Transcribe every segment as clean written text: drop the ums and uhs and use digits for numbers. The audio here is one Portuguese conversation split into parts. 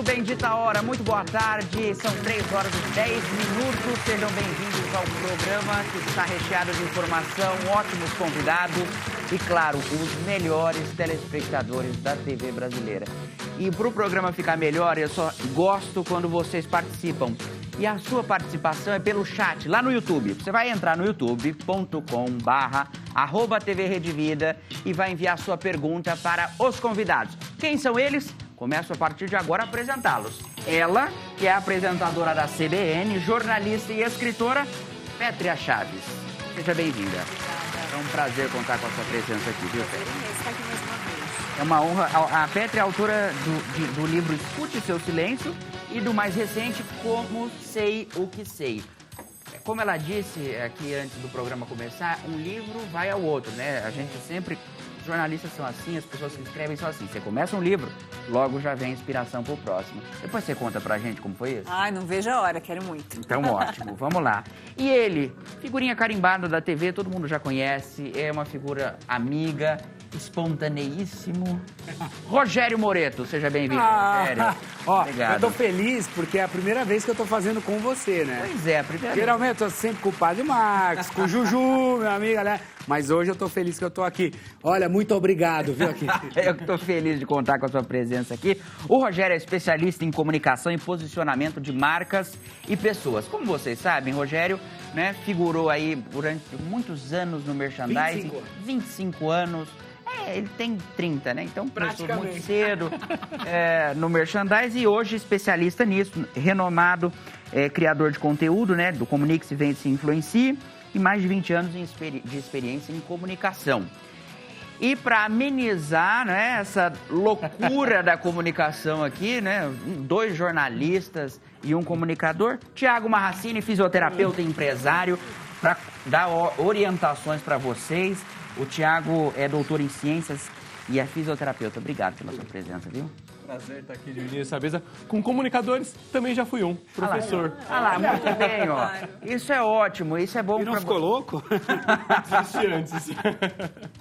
muito bendita hora, muito boa tarde, são 3 horas e 10 minutos, sejam bem-vindos ao programa que está recheado de informação, ótimos convidados e, claro, os melhores telespectadores da TV brasileira. E para o programa ficar melhor, eu só gosto quando vocês participam. E a sua participação é pelo chat, lá no YouTube. Você vai entrar no youtube.com/@TV Rede Vida e vai enviar sua pergunta para os convidados. Quem são eles? Começo a partir de agora a apresentá-los. Ela, que é a apresentadora da CBN, jornalista e escritora, Pétria Chaves. Seja bem-vinda. É um prazer contar com a sua presença aqui, viu, Pétria? É uma honra. A Pétria é autora do livro Escute Seu Silêncio e do mais recente, Como Sei o que Sei. Como ela disse aqui antes do programa começar, um livro vai ao outro, né? A gente sempre... Os jornalistas são assim, as pessoas que escrevem são assim. Você começa um livro, logo já vem inspiração pro próximo. Depois você conta pra gente como foi isso? Ai, não vejo a hora, quero muito. Então, ótimo, vamos lá. E ele, figurinha carimbada da TV, todo mundo já conhece, é uma figura amiga, espontaneíssimo. Rogério Moreto, seja bem-vindo, Rogério. Ó, obrigado. eu tô feliz porque é a primeira vez que eu tô fazendo com você, né? Pois é, a primeira Geralmente eu tô sempre com o Padre Max, com o Juju, minha amiga, né? Mas hoje eu tô feliz que eu tô aqui. Olha, muito obrigado, viu, aqui. Eu que tô feliz de contar com a sua presença aqui. O Rogério é especialista em comunicação e posicionamento de marcas e pessoas. Como vocês sabem, Rogério, né, figurou aí durante muitos anos no merchandising. 25 anos. Ele tem 30, né? Então, começou muito cedo no merchandising e hoje especialista nisso, renomado criador de conteúdo, né? Do Comunique-se, Vende-se, Influencie e mais de 20 anos de experiência em comunicação. E para amenizar, né, essa loucura da comunicação aqui, né? 2 jornalistas e um comunicador, Thiago Marracini, fisioterapeuta e empresário, para dar orientações para vocês. O Thiago é doutor em ciências e é fisioterapeuta. Obrigado pela sua presença, viu? Prazer estar aqui dividindo essa mesa. Com comunicadores, também já fui professor. Ah lá, muito bem, ó. Isso é ótimo, isso é bom. E não ficou louco? Desisti antes.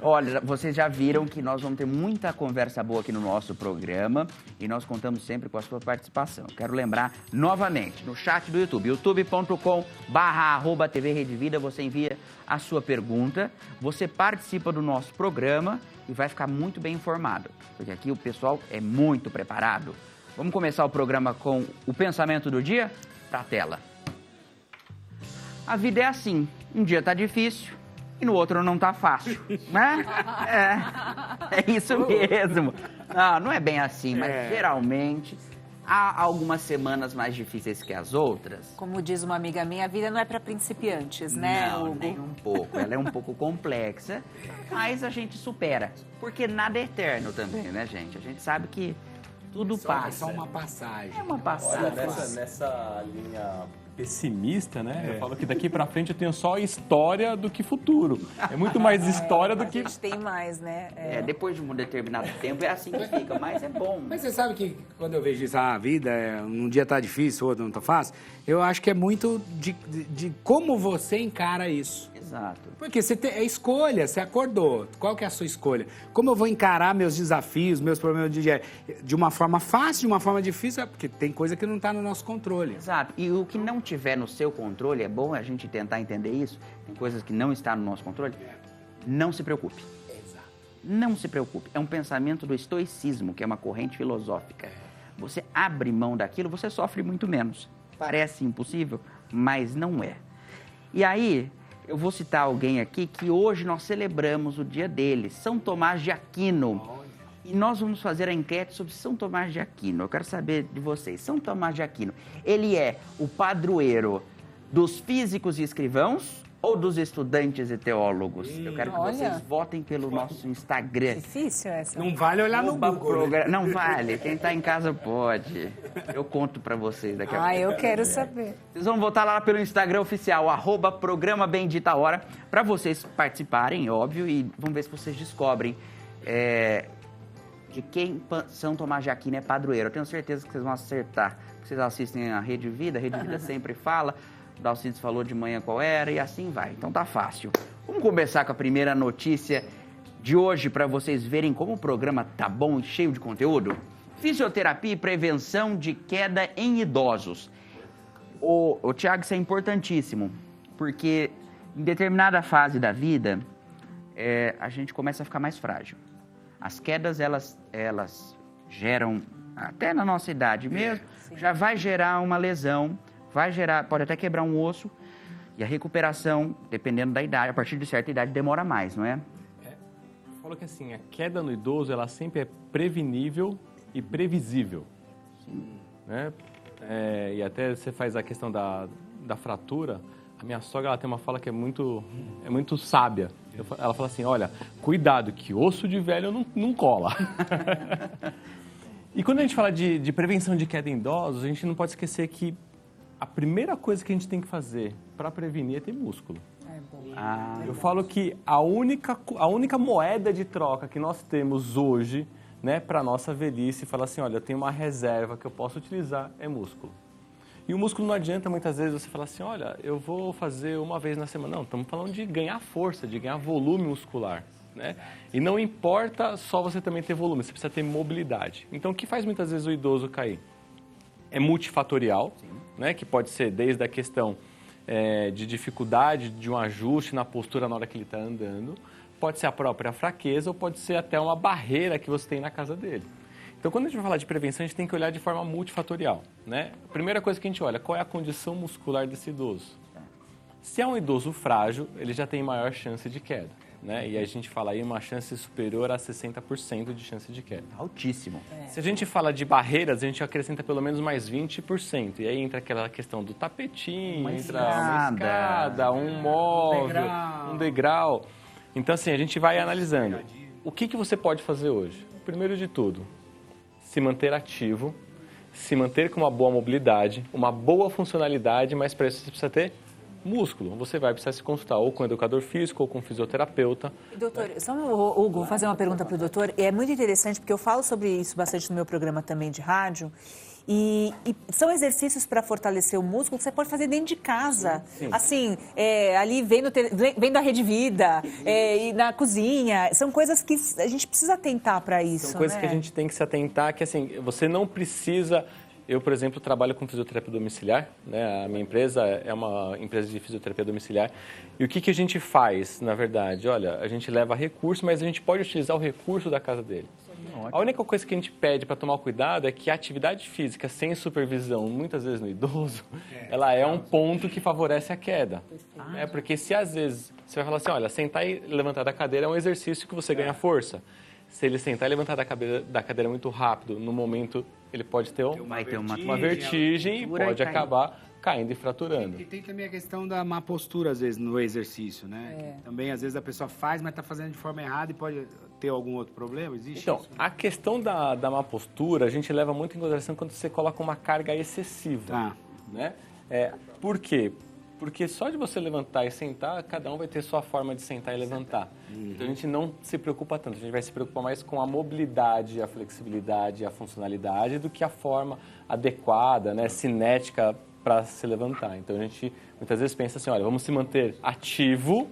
Olha, vocês já viram que nós vamos ter muita conversa boa aqui no nosso programa e nós contamos sempre com a sua participação. Quero lembrar novamente, no chat do YouTube, youtube.com/@TV Rede Vida, você envia a sua pergunta, você participa do nosso programa e vai ficar muito bem informado, porque aqui o pessoal é muito preparado. Vamos começar o programa com o pensamento do dia? Pra tela. A vida é assim, um dia tá difícil e no outro não tá fácil, né? É isso mesmo. Não é bem assim, mas geralmente... Há algumas semanas mais difíceis que as outras. Como diz uma amiga minha, a vida não é para principiantes, né, Não, Hugo? nem um pouco. Ela é um pouco complexa, mas a gente supera. Porque nada é eterno também, né, gente? A gente sabe que tudo passa. É só uma passagem. É uma passagem. Olha, nessa linha pessimista, né? Eu falo que daqui pra frente eu tenho só história do que futuro. É muito mais história do que... A gente tem mais, né? Depois de um determinado tempo é assim que fica, mas é bom. Mas você sabe que quando eu vejo isso, a vida, um dia tá difícil, outro não tá fácil, eu acho que é muito de como você encara isso. Exato. Porque é escolha, você acordou. Qual que é a sua escolha? Como eu vou encarar meus desafios, meus problemas de uma forma fácil, de uma forma difícil? Porque tem coisa que não está no nosso controle. Exato. E o que não tiver no seu controle, é bom a gente tentar entender isso. Tem coisas que não estão no nosso controle. Não se preocupe. Exato. Não se preocupe. É um pensamento do estoicismo, que é uma corrente filosófica. Você abre mão daquilo, você sofre muito menos. Parece impossível, mas não é. E aí... Eu vou citar alguém aqui que hoje nós celebramos o dia dele, São Tomás de Aquino. E nós vamos fazer a enquete sobre São Tomás de Aquino. Eu quero saber de vocês. São Tomás de Aquino, ele é o padroeiro dos físicos e escrivãos ou dos estudantes e teólogos? Eu quero que vocês votem pelo nosso Instagram. Difícil essa. Não vale olhar no Google. Não vale. Quem está em casa pode. Eu conto para vocês daqui a pouco. Eu quero saber. Vocês vão votar lá pelo Instagram oficial, @programa Bendita Hora, para vocês participarem, óbvio, e vamos ver se vocês descobrem de quem São Tomás de Aquino é padroeiro. Eu tenho certeza que vocês vão acertar. Vocês assistem a Rede Vida sempre fala. O Dalcides falou de manhã qual era e assim vai. Então tá fácil. Vamos começar com a primeira notícia de hoje para vocês verem como o programa tá bom e cheio de conteúdo? Fisioterapia e prevenção de queda em idosos. Ô, Tiago, isso é importantíssimo, porque em determinada fase da vida, a gente começa a ficar mais frágil. As quedas, elas geram, até na nossa idade mesmo, já vai gerar uma lesão, pode até quebrar um osso, e a recuperação, dependendo da idade, a partir de certa idade, demora mais, não é? Falou que assim, a queda no idoso, ela sempre é prevenível e previsível. Sim. Né? E até você faz a questão da fratura. A minha sogra, ela tem uma fala que é muito sábia. Ela fala assim, olha, cuidado que osso de velho não cola. E quando a gente fala de prevenção de queda em idosos, a gente não pode esquecer que a primeira coisa que a gente tem que fazer para prevenir é ter músculo. Eu falo que a única moeda de troca que nós temos hoje, né, para a nossa velhice, fala assim, olha, eu tenho uma reserva que eu posso utilizar, é músculo. E o músculo não adianta muitas vezes você falar assim, olha, eu vou fazer uma vez na semana. Não, estamos falando de ganhar força, de ganhar volume muscular. Né? E não importa só você também ter volume, você precisa ter mobilidade. Então, o que faz muitas vezes o idoso cair? É multifatorial, né? Que pode ser desde a questão de dificuldade de um ajuste na postura na hora que ele está andando, pode ser a própria fraqueza ou pode ser até uma barreira que você tem na casa dele. Então, quando a gente vai falar de prevenção, a gente tem que olhar de forma multifatorial. Né? A primeira coisa que a gente olha, qual é a condição muscular desse idoso? Se é um idoso frágil, ele já tem maior chance de queda. Né? E a gente fala aí uma chance superior a 60% de chance de queda. Altíssimo. Se a gente fala de barreiras, a gente acrescenta pelo menos mais 20%. E aí entra aquela questão do tapetinho, uma escada, um móvel, um degrau. Então, assim, a gente vai analisando. O que você pode fazer hoje? Primeiro de tudo, se manter ativo, se manter com uma boa mobilidade, uma boa funcionalidade, mas para isso você precisa ter músculo. Você vai precisar se consultar ou com educador físico ou com fisioterapeuta. Doutor, só Hugo, vou fazer uma pergunta para o doutor. É muito interessante porque eu falo sobre isso bastante no meu programa também de rádio. E são exercícios para fortalecer o músculo que você pode fazer dentro de casa. Sim. Assim, ali vendo a Rede Vida, e na cozinha. São coisas que a gente precisa atentar para isso. São coisas que a gente tem que se atentar, que assim, você não precisa... Eu, por exemplo, trabalho com fisioterapia domiciliar, né? A minha empresa é uma empresa de fisioterapia domiciliar. E o que a gente faz, na verdade? Olha, a gente leva recurso, mas a gente pode utilizar o recurso da casa dele. A única coisa que a gente pede para tomar cuidado é que a atividade física sem supervisão, muitas vezes no idoso, ela é um ponto que favorece a queda. Porque se às vezes você vai falar assim, olha, sentar e levantar da cadeira é um exercício que você ganha força. Se ele sentar e levantar da cadeira muito rápido, no momento ele pode ter uma vertigem e pode acabar caindo e fraturando. E tem também a questão da má postura, às vezes, no exercício, né? Que também, às vezes, a pessoa faz, mas está fazendo de forma errada e pode ter algum outro problema? Existe então, isso? A questão da má postura, a gente leva muito em consideração quando você coloca uma carga excessiva. Né? Por quê? Porque só de você levantar e sentar, cada um vai ter sua forma de sentar e levantar. Então, a gente não se preocupa tanto. A gente vai se preocupar mais com a mobilidade, a flexibilidade, a funcionalidade, do que a forma adequada, né, cinética para se levantar. Então, a gente muitas vezes pensa assim, olha, vamos se manter ativo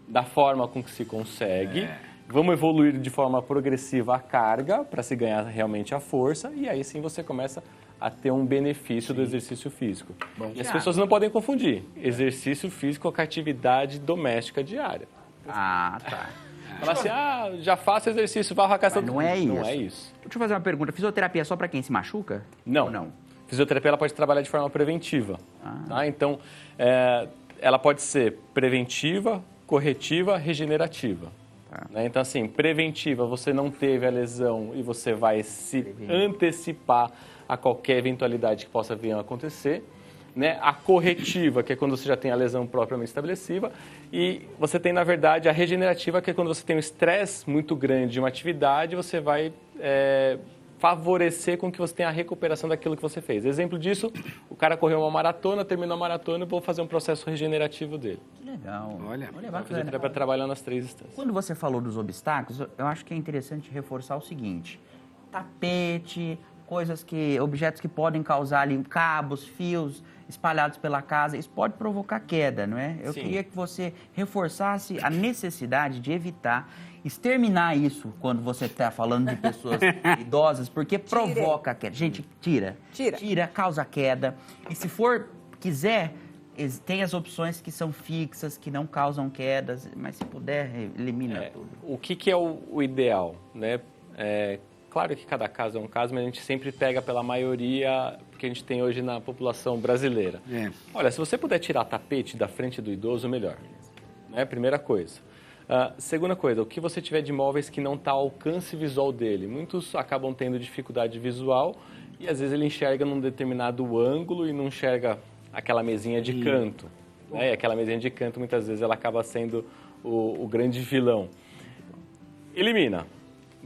da forma com que se consegue, vamos evoluir de forma progressiva a carga para se ganhar realmente a força, e aí sim você começa a ter um benefício do exercício físico. E as pessoas não podem confundir exercício físico com a atividade doméstica diária. Tá. Fala assim, já faço exercício, varro a casa. Não é isso. Não é isso. Deixa eu fazer uma pergunta. Fisioterapia é só para quem se machuca? Não. Ou não? Fisioterapia ela pode trabalhar de forma preventiva. Tá? Então, ela pode ser preventiva, corretiva, regenerativa. Né? Então, assim, preventiva, você não teve a lesão e você vai se antecipar a qualquer eventualidade que possa vir a acontecer. Né? A corretiva, que é quando você já tem a lesão propriamente estabelecida, e você tem, na verdade, a regenerativa, que é quando você tem um estresse muito grande de uma atividade, você vai favorecer com que você tenha a recuperação daquilo que você fez. Exemplo disso, o cara correu uma maratona, terminou a maratona, eu vou fazer um processo regenerativo dele. Que legal. Olha bacana. Para trabalhar nas 3 instâncias. Quando você falou dos obstáculos, eu acho que é interessante reforçar o seguinte: tapete, objetos que podem causar ali cabos, fios espalhados pela casa, isso pode provocar queda, não é? Eu queria que você reforçasse a necessidade de evitar exterminar isso quando você está falando de pessoas idosas, porque provoca queda. Gente, tira, causa queda. E se quiser, tem as opções que são fixas, que não causam quedas, mas se puder, elimina tudo. O que é o ideal, né? Claro que cada caso é um caso, mas a gente sempre pega pela maioria que a gente tem hoje na população brasileira. Olha, se você puder tirar tapete da frente do idoso, melhor. Né? Primeira coisa. Segunda coisa, o que você tiver de móveis que não está ao alcance visual dele. Muitos acabam tendo dificuldade visual e às vezes ele enxerga num determinado ângulo e não enxerga aquela mesinha de canto. Né? E aquela mesinha de canto, muitas vezes, ela acaba sendo o grande vilão. Elimina.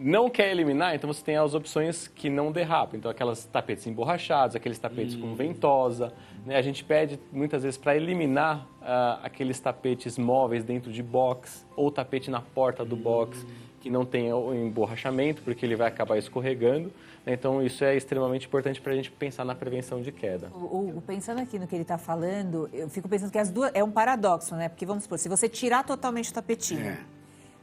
Não quer eliminar, então você tem as opções que não derrapam. Então, aquelas tapetes emborrachados, aqueles tapetes com ventosa. Né? A gente pede, muitas vezes, para eliminar aqueles tapetes móveis dentro de box ou tapete na porta do box que não tem o emborrachamento, porque ele vai acabar escorregando. Então, isso é extremamente importante para a gente pensar na prevenção de queda. Hugo, pensando aqui no que ele está falando, eu fico pensando que as duas... É um paradoxo, né? Porque, vamos supor, se você tirar totalmente o tapetinho,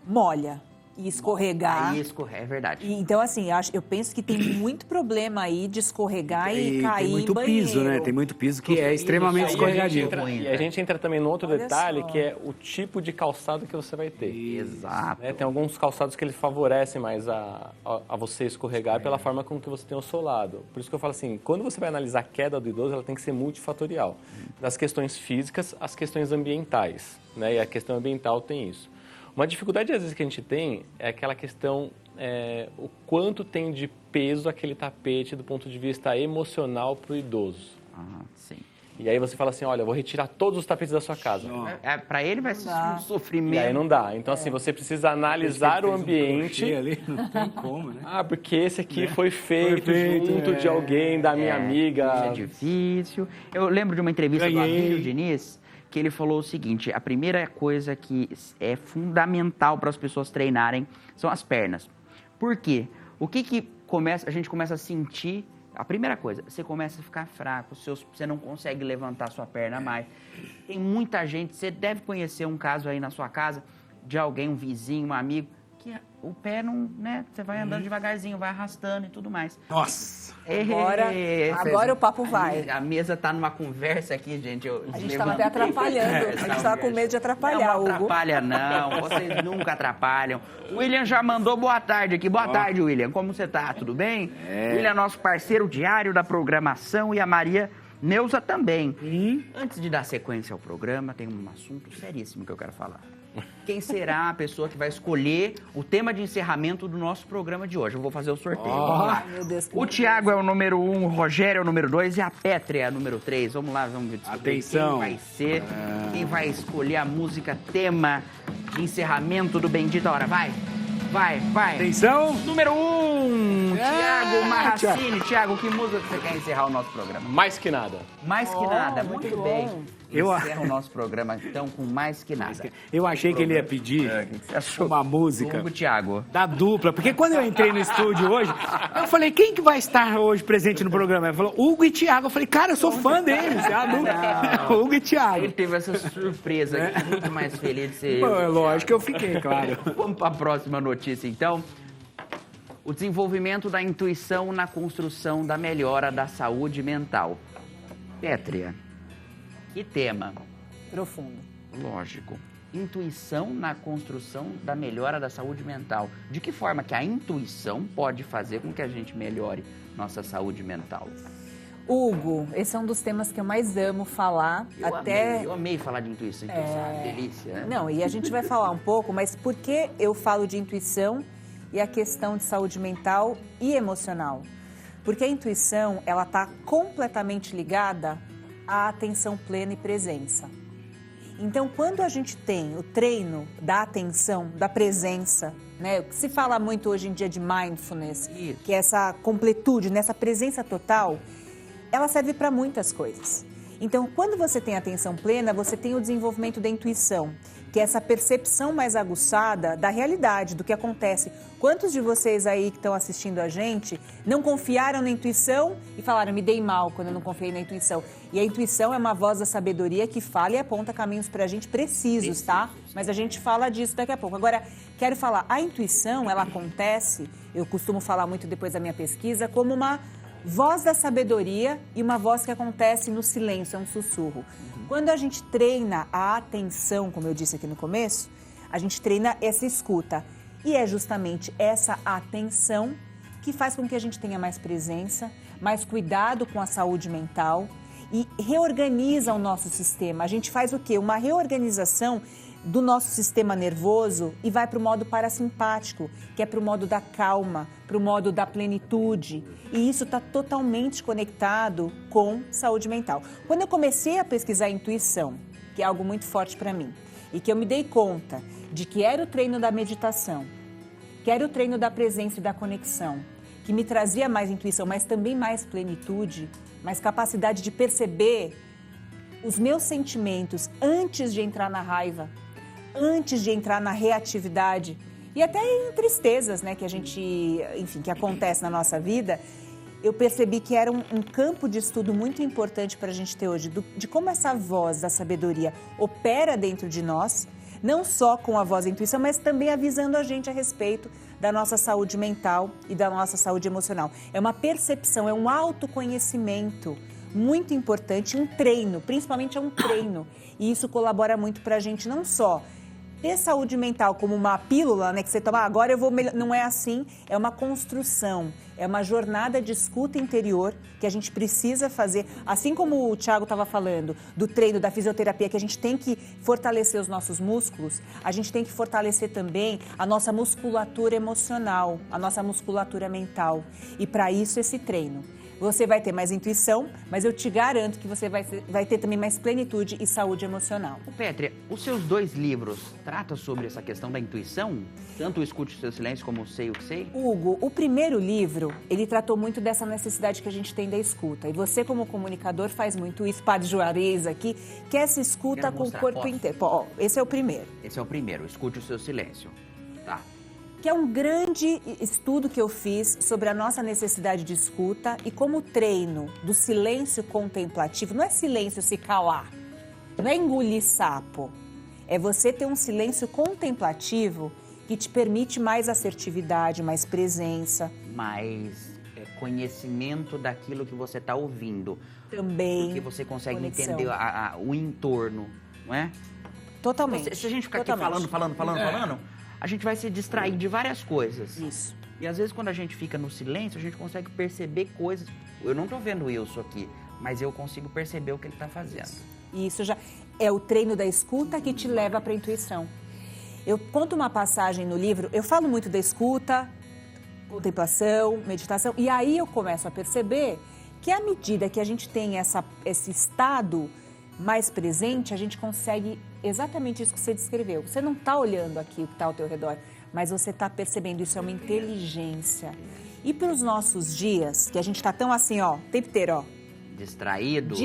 molha e escorregar... Aí escorrega, é verdade. Então, assim, eu penso que tem muito problema aí de escorregar e cair tem muito em banheiro. piso, né? Tem muito piso que é extremamente escorregadio. E a gente entra também no outro detalhe, que é o tipo de calçado que você vai ter. Exato. Né? Tem alguns calçados que eles favorecem mais a você escorregar pela forma com que você tem o solado. Por isso que eu falo assim, quando você vai analisar a queda do idoso, ela tem que ser multifatorial. Das questões físicas, às questões ambientais. Né? E a questão ambiental tem isso. Uma dificuldade, às vezes, que a gente tem é aquela questão, o quanto tem de peso aquele tapete do ponto de vista emocional para o idoso. Sim. E aí você fala assim, olha, eu vou retirar todos os tapetes da sua casa. Para ele vai ser um sofrimento. E aí não dá. Então, assim, você precisa analisar o ambiente. Ali, não tem como, né? Porque esse aqui foi feito junto de alguém, da minha amiga. Isso é difícil. Eu lembro de uma entrevista do Abílio Diniz, que ele falou o seguinte, a primeira coisa que é fundamental para as pessoas treinarem são as pernas. Por quê? O que a gente começa a sentir? A primeira coisa, você começa a ficar fraco, você não consegue levantar sua perna mais. Tem muita gente, você deve conhecer um caso aí na sua casa, de alguém, um vizinho, um amigo, que o pé não, né, você vai andando devagarzinho, vai arrastando e tudo mais. Nossa! Agora o papo vai. A mesa tá numa conversa aqui, gente. A gente estava até atrapalhando. A gente estava com medo de atrapalhar, Hugo. Não atrapalha, não. Vocês nunca atrapalham. O William já mandou boa tarde aqui. Boa tarde, William. Como você tá? Tudo bem? William é nosso parceiro diário da programação e a Maria Neuza também. Antes de dar sequência ao programa, tem um assunto seríssimo que eu quero falar. Quem será a pessoa que vai escolher o tema de encerramento do nosso programa de hoje? Eu vou fazer o sorteio. Vamos lá. Meu Deus, o Tiago é o número 1, o Rogério é o número 2 e a Pétria é a número 3. Vamos lá, vamos ver Atenção. Quem vai ser, quem vai escolher a música tema de encerramento do Bendita Hora. Vai. Atenção. Número 1, Tiago Marracini. Tiago, que música que você quer encerrar o nosso programa? Mais que nada. Mais que nada, muito bem. Eu encerro o nosso programa, então, com Mais que nada. Eu achei que ele ia pedir uma música Hugo, Thiago. da dupla, porque quando eu entrei no estúdio hoje, eu falei, quem que vai estar hoje presente no programa? Ele falou, Hugo e Thiago. Eu falei, cara, eu sou fã deles, é a dupla. Hugo e Thiago. Ele teve essa surpresa aqui, muito mais feliz de ser eu. Lógico que eu fiquei, claro. Vamos para a próxima notícia, então. O desenvolvimento da intuição na construção da melhora da saúde mental. Pétria. Que tema? Profundo. Lógico. Intuição na construção da melhora da saúde mental. De que forma que a intuição pode fazer com que a gente melhore nossa saúde mental? Hugo, esse é um dos temas que eu mais amo falar. Eu amei falar de intuição. Delícia, né? Não, e a gente vai falar um pouco, mas por que eu falo de intuição e a questão de saúde mental e emocional? Porque a intuição, ela está completamente ligada a atenção plena e presença. Então, quando a gente tem o treino da atenção, da presença, né? Se fala muito hoje em dia de mindfulness, que é essa completude, nessa presença total, ela serve para muitas coisas. Então, quando você tem atenção plena, você tem o desenvolvimento da intuição, que é essa percepção mais aguçada da realidade, do que acontece. Quantos de vocês aí que estão assistindo a gente não confiaram na intuição e falaram, me dei mal quando eu não confiei na intuição? E a intuição é uma voz da sabedoria que fala e aponta caminhos pra gente precisos, tá? Mas a gente fala disso daqui a pouco. Agora, quero falar, a intuição, ela acontece, eu costumo falar muito depois da minha pesquisa, como uma voz da sabedoria e uma voz que acontece no silêncio, é um sussurro. Quando a gente treina a atenção, como eu disse aqui no começo, a gente treina essa escuta. E é justamente essa atenção que faz com que a gente tenha mais presença, mais cuidado com a saúde mental e reorganiza o nosso sistema. A gente faz o quê? Uma reorganização do nosso sistema nervoso e vai para o modo parasimpático, que é para o modo da calma, para o modo da plenitude. E isso está totalmente conectado com saúde mental. Quando eu comecei a pesquisar a intuição, que é algo muito forte para mim, e que eu me dei conta de que era o treino da meditação, que era o treino da presença e da conexão, que me trazia mais intuição, mas também mais plenitude, mais capacidade de perceber os meus sentimentos antes de entrar na raiva, antes de entrar na reatividade e até em tristezas, né, que a gente, enfim, que acontece na nossa vida, eu percebi que era um campo de estudo muito importante para a gente ter hoje, de como essa voz da sabedoria opera dentro de nós, não só com a voz da intuição, mas também avisando a gente a respeito da nossa saúde mental e da nossa saúde emocional. É uma percepção, é um autoconhecimento muito importante, um treino, principalmente é um treino. E isso colabora muito para a gente não só ter saúde mental como uma pílula, né, que você toma, agora eu vou melhor. Não é assim, é uma construção, é uma jornada de escuta interior que a gente precisa fazer, assim como o Thiago estava falando, do treino da fisioterapia, que a gente tem que fortalecer os nossos músculos, a gente tem que fortalecer também a nossa musculatura emocional, a nossa musculatura mental. E para isso esse treino. Você vai ter mais intuição, mas eu te garanto que você vai ter também mais plenitude e saúde emocional. Pétria, os seus 2 livros tratam sobre essa questão da intuição? Tanto o Escute o Seu Silêncio como o Sei o que Sei? Hugo, o primeiro livro, ele tratou muito dessa necessidade que a gente tem da escuta. E você, como comunicador, faz muito isso. Padre Juarez aqui, que essa escuta com o corpo inteiro. Ó, esse é o primeiro. Esse é o primeiro, Escute o Seu Silêncio. Tá. Que é um grande estudo que eu fiz sobre a nossa necessidade de escuta e como o treino do silêncio contemplativo, não é silêncio se calar, não é engolir sapo, é você ter um silêncio contemplativo que te permite mais assertividade, mais presença. Mais conhecimento daquilo que você está ouvindo. Também. Porque você consegue conexão. entender o entorno, não é? Totalmente. Se a gente ficar aqui falando, a gente vai se distrair de várias coisas. Isso. E às vezes quando a gente fica no silêncio, a gente consegue perceber coisas. Eu não estou vendo o Wilson aqui, mas eu consigo perceber o que ele está fazendo. E isso já é o treino da escuta que te leva para a intuição. Eu conto uma passagem no livro, eu falo muito da escuta, contemplação, meditação, e aí eu começo a perceber que à medida que a gente tem esse estado mais presente, a gente consegue exatamente isso que você descreveu. Você não está olhando aqui o que está ao teu redor, mas você está percebendo, isso é uma inteligência. E para os nossos dias, que a gente está tão assim, ó, o tempo inteiro, ó. Distraídos.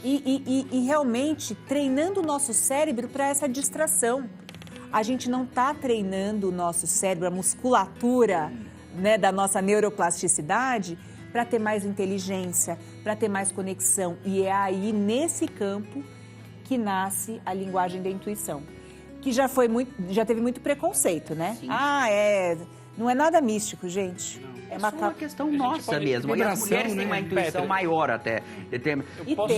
E realmente treinando o nosso cérebro para essa distração. A gente não está treinando o nosso cérebro, a musculatura, né, da nossa neuroplasticidade, para ter mais inteligência, para ter mais conexão. E é aí, nesse campo, que nasce a linguagem da intuição. Que já teve muito preconceito, né? Sim. Não é nada místico, gente. É uma questão nossa mesmo. E as mulheres têm uma intuição maior até.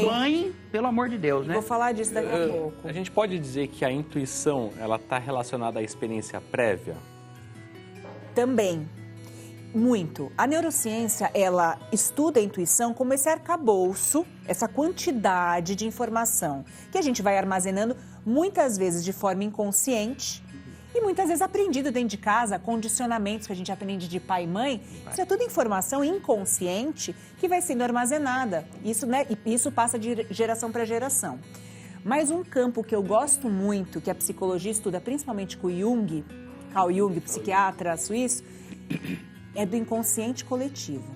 Mãe, pelo amor de Deus, né? Vou falar disso daqui a pouco. A gente pode dizer que a intuição, ela está relacionada à experiência prévia? Também. Muito. A neurociência, ela estuda a intuição como esse arcabouço, essa quantidade de informação que a gente vai armazenando muitas vezes de forma inconsciente e muitas vezes aprendido dentro de casa, condicionamentos que a gente aprende de pai e mãe. Isso é tudo informação inconsciente que vai sendo armazenada. Isso, né, e isso passa de geração para geração. Mas um campo que eu gosto muito, que a psicologia estuda principalmente com o Jung, Carl Jung, psiquiatra suíço, é do inconsciente coletivo.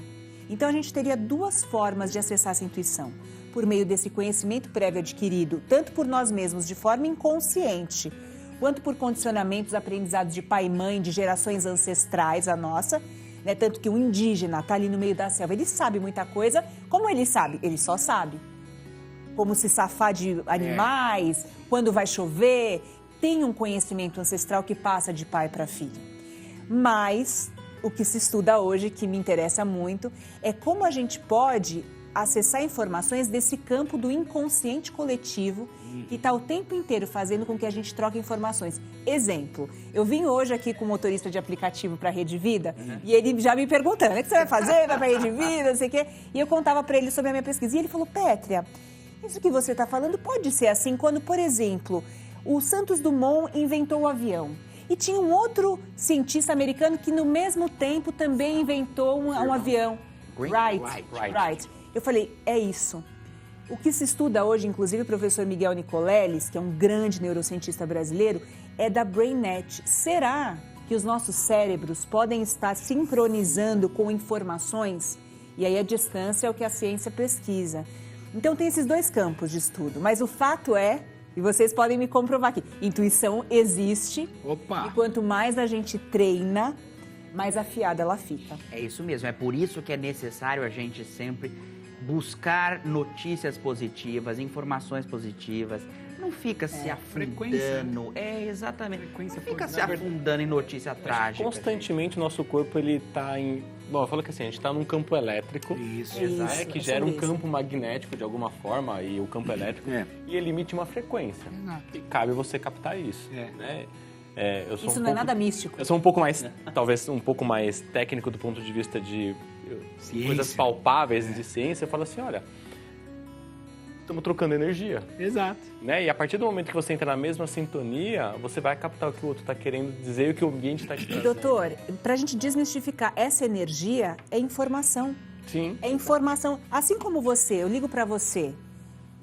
Então, a gente teria duas formas de acessar essa intuição. Por meio desse conhecimento prévio adquirido, tanto por nós mesmos de forma inconsciente, quanto por condicionamentos aprendizados de pai e mãe, de gerações ancestrais, a nossa, né? Tanto que o indígena está ali no meio da selva, ele sabe muita coisa. Como ele sabe? Ele só sabe. Como se safar de animais, quando vai chover, tem um conhecimento ancestral que passa de pai para filho. Mas o que se estuda hoje, que me interessa muito, é como a gente pode acessar informações desse campo do inconsciente coletivo que está o tempo inteiro fazendo com que a gente troque informações. Exemplo, eu vim hoje aqui com o motorista de aplicativo para a Rede Vida e ele já me perguntando, o que você vai fazer? Vai para a Rede Vida, não sei o quê. E eu contava para ele sobre a minha pesquisa e ele falou, Pétria, isso que você está falando pode ser assim quando, por exemplo, o Santos Dumont inventou o avião. E tinha um outro cientista americano que no mesmo tempo também inventou um avião. Wright. Eu falei, é isso. O que se estuda hoje, inclusive o professor Miguel Nicoleles, que é um grande neurocientista brasileiro, é da BrainNet. Será que os nossos cérebros podem estar sincronizando com informações? E aí a distância é o que a ciência pesquisa. Então tem esses dois campos de estudo, mas o fato é, e vocês podem me comprovar aqui, intuição existe. Opa! E quanto mais a gente treina, mais afiada ela fica. É isso mesmo, é por isso que é necessário a gente sempre buscar notícias positivas, informações positivas. Não fica se afundando. Exatamente. Não fica se afundando em notícia trágica. Constantemente o nosso corpo, ele tá em... Bom, eu falo que assim, a gente está num campo elétrico, que gera um campo magnético de alguma forma, e o campo elétrico, e ele emite uma frequência. E cabe você captar isso, né? Isso não é nada místico. Eu sou um pouco mais, talvez um pouco mais técnico do ponto de vista de coisas palpáveis de ciência. Eu falo assim, olha, estamos trocando energia. Exato. Né? E a partir do momento que você entra na mesma sintonia, você vai captar o que o outro está querendo dizer e o que o ambiente está te trazendo. Doutor, para a gente desmistificar, essa energia é informação. Sim. É informação. Assim como você, eu ligo para você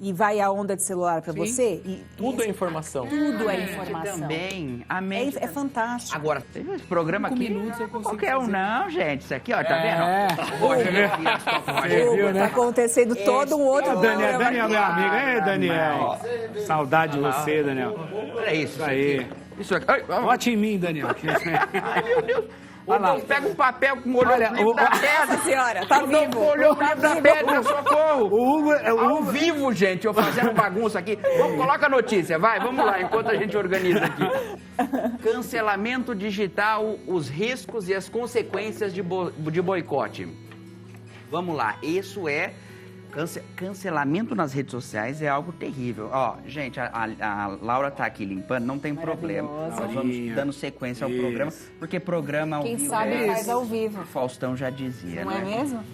e vai a onda de celular para você. Tudo é informação. Tudo é informação. Também. É fantástico. Agora, teve esse programa aqui. Minutos eu consigo qualquer um, não, gente. Isso aqui, ó, tá vendo? Tá acontecendo todo um outro Daniel, meu amigo. Ei, Daniel. Saudade de você, Daniel. É isso aí. Isso aqui. Vote em mim, Daniel. Ai, meu Deus. O Deus pega um papel com o olho da pedra. Nossa senhora, tá vivo. Olhou da pedra, socorro. O Hugo Ao vivo, gente, eu fazendo bagunça aqui. Coloca a notícia, vai, vamos lá, enquanto a gente organiza aqui. Cancelamento digital, os riscos e as consequências de boicote. Vamos lá, isso é... Cancelamento nas redes sociais é algo terrível. Ó, gente, a Laura tá aqui limpando, não tem problema. Nós vamos dando sequência ao programa, porque programa ao vivo... Quem sabe faz ao vivo. O Faustão já dizia, não né? Não é mesmo?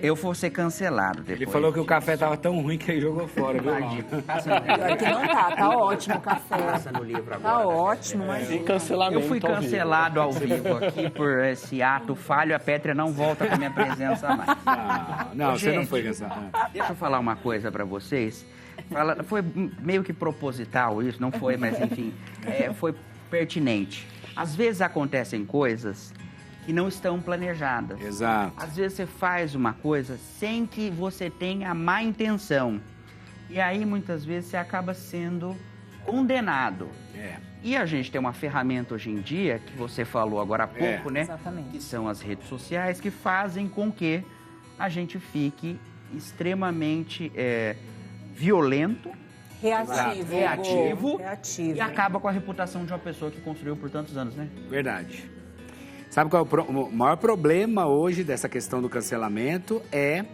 Eu vou ser cancelado depois. Ele falou que o café tava tão ruim que ele jogou fora, viu? Pior que não tá ótimo o café. Passa no livro agora. Tá ótimo, mas... Sem cancelamento. Eu fui cancelado ao vivo aqui por esse ato falho. A Pétria não volta com a minha presença mais. Não, Gente, você não foi cancelado. Deixa eu falar uma coisa pra vocês. Foi meio que proposital isso, não foi, mas enfim, foi pertinente. Às vezes acontecem coisas que não estão planejadas. Exato. Às vezes você faz uma coisa sem que você tenha a má intenção. E aí, muitas vezes, você acaba sendo condenado. E a gente tem uma ferramenta hoje em dia, que você falou agora há pouco, né? Exatamente. Que são as redes sociais, que fazem com que a gente fique extremamente violento, reativo, e acaba com a reputação de uma pessoa que construiu por tantos anos, né? Verdade. Sabe qual é o maior problema hoje dessa questão do cancelamento? É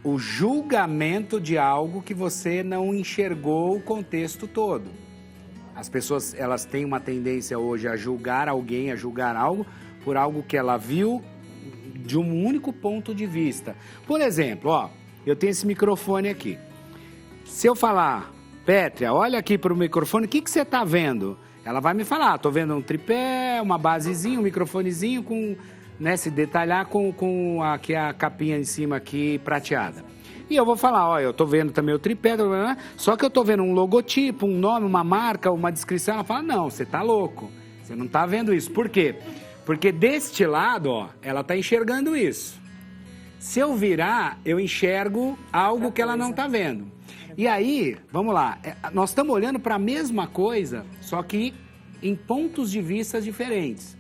o julgamento de algo que você não enxergou o contexto todo. As pessoas, elas têm uma tendência hoje a julgar alguém, a julgar algo por algo que ela viu de um único ponto de vista. Por exemplo, ó, eu tenho esse microfone aqui. Se eu falar, Pétria, olha aqui para o microfone, o que você está vendo? Ela vai me falar, estou vendo um tripé, uma basezinha, um microfonezinho com, né, se detalhar com aqui a capinha em cima aqui prateada. E eu vou falar, ó, eu estou vendo também o tripé, só que eu estou vendo um logotipo, um nome, uma marca, uma descrição. Ela fala, não, você está louco, você não está vendo isso. Por quê? Porque deste lado, ó, ela está enxergando isso. Se eu virar, eu enxergo algo que ela não está vendo. E aí, vamos lá, nós estamos olhando para a mesma coisa, só que em pontos de vista diferentes.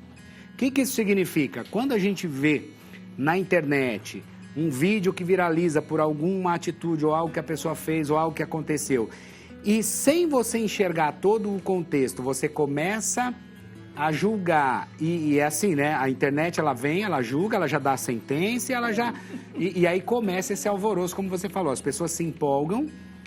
O que isso significa? Quando a gente vê na internet um vídeo que viraliza por alguma atitude ou algo que a pessoa fez ou algo que aconteceu, e sem você enxergar todo o contexto, você começa a julgar, e é assim, né? A internet, ela vem, ela julga, ela já dá a sentença, ela já... E aí começa esse alvoroço, como você falou, as pessoas se empolgam,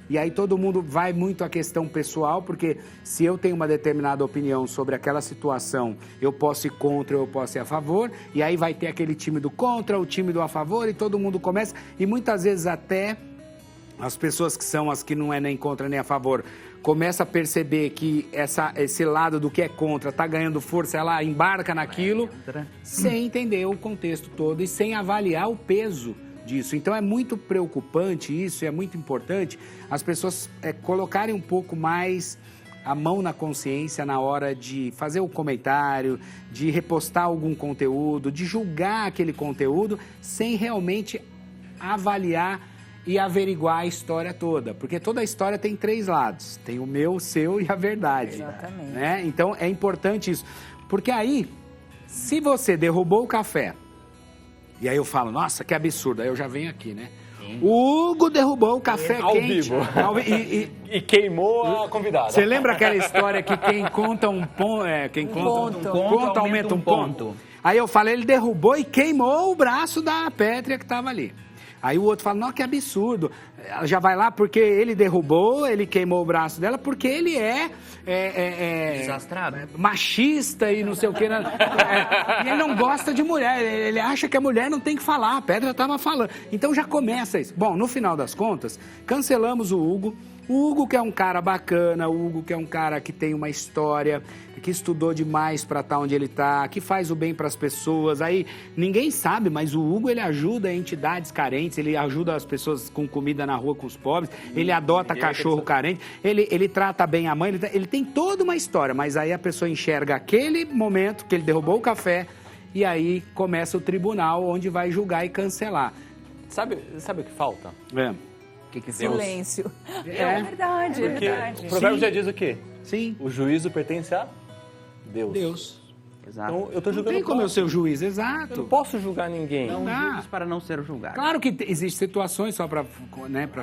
e aí todo mundo vai muito à questão pessoal, porque se eu tenho uma determinada opinião sobre aquela situação, eu posso ir contra, eu posso ir a favor, e aí vai ter aquele time do contra, o time do a favor, e todo mundo começa, e muitas vezes até as pessoas que são as que não é nem contra nem a favor, começa a perceber que esse lado do que é contra está ganhando força, ela embarca naquilo, sem entender o contexto todo e sem avaliar o peso disso. Então é muito preocupante isso, é muito importante as pessoas colocarem um pouco mais a mão na consciência na hora de fazer o comentário, de repostar algum conteúdo, de julgar aquele conteúdo sem realmente avaliar e averiguar a história toda, porque toda a história tem 3 lados, tem o meu, o seu e a verdade. Exatamente. Né? Então é importante isso, porque aí, se você derrubou o café, e aí eu falo, nossa, que absurdo, aí eu já venho aqui, né? O Hugo derrubou o café ao quente. Vivo. E queimou a convidada. você lembra aquela história que quem conta um ponto, quem conta um ponto aumenta um ponto? Aí eu falei, ele derrubou e queimou o braço da Pétria que estava ali. Aí o outro fala, não, que absurdo. Ela já vai lá porque ele derrubou, ele queimou o braço dela, porque ele Desastrado. machista e não sei o quê. E ele não gosta de mulher, ele acha que a mulher não tem que falar, a Pedra estava falando. Então já começa isso. Bom, no final das contas, cancelamos o Hugo. O Hugo que é um cara bacana, o Hugo que é um cara que tem uma história, que estudou demais para estar onde ele está, que faz o bem para as pessoas. Aí ninguém sabe, mas o Hugo ele ajuda entidades carentes, ele ajuda as pessoas com comida na rua com os pobres, ele adota cachorro carente, ele trata bem a mãe, ele tem toda uma história, mas aí a pessoa enxerga aquele momento que ele derrubou o café e aí começa o tribunal onde vai julgar e cancelar. Sabe o que falta? Que Silêncio. É verdade, Porque é verdade. o provérbio já diz o quê? Sim. O juízo pertence a Deus. Exato. Então, eu tô Não julgando tem como eu ser o juiz, Eu exato. não posso julgar ninguém. Não dá. julgues para não ser julgado. Claro que existem situações, só para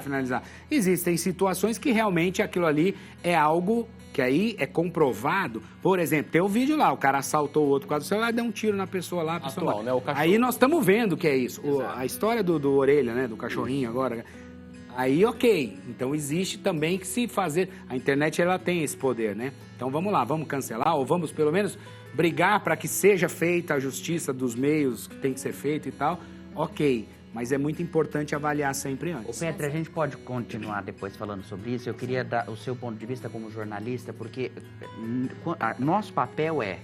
finalizar, existem situações que realmente aquilo ali é algo que aí é comprovado. Por exemplo, tem o vídeo lá, o cara assaltou o outro com o celular e deu um tiro na pessoa lá. Atual, né? O cachorro. Aí nós estamos vendo que é isso. A história do Orelha, né? Do cachorrinho agora. Aí, ok. Então, existe também que se fazer... A internet, ela tem esse poder, né? Então, vamos lá, vamos cancelar ou vamos, pelo menos, brigar para que seja feita a justiça dos meios que tem que ser feita e tal. Ok. Mas é muito importante avaliar sempre antes. Ô, Petra, a gente pode continuar depois falando sobre isso. Eu queria dar o seu ponto de vista como jornalista, porque nosso papel é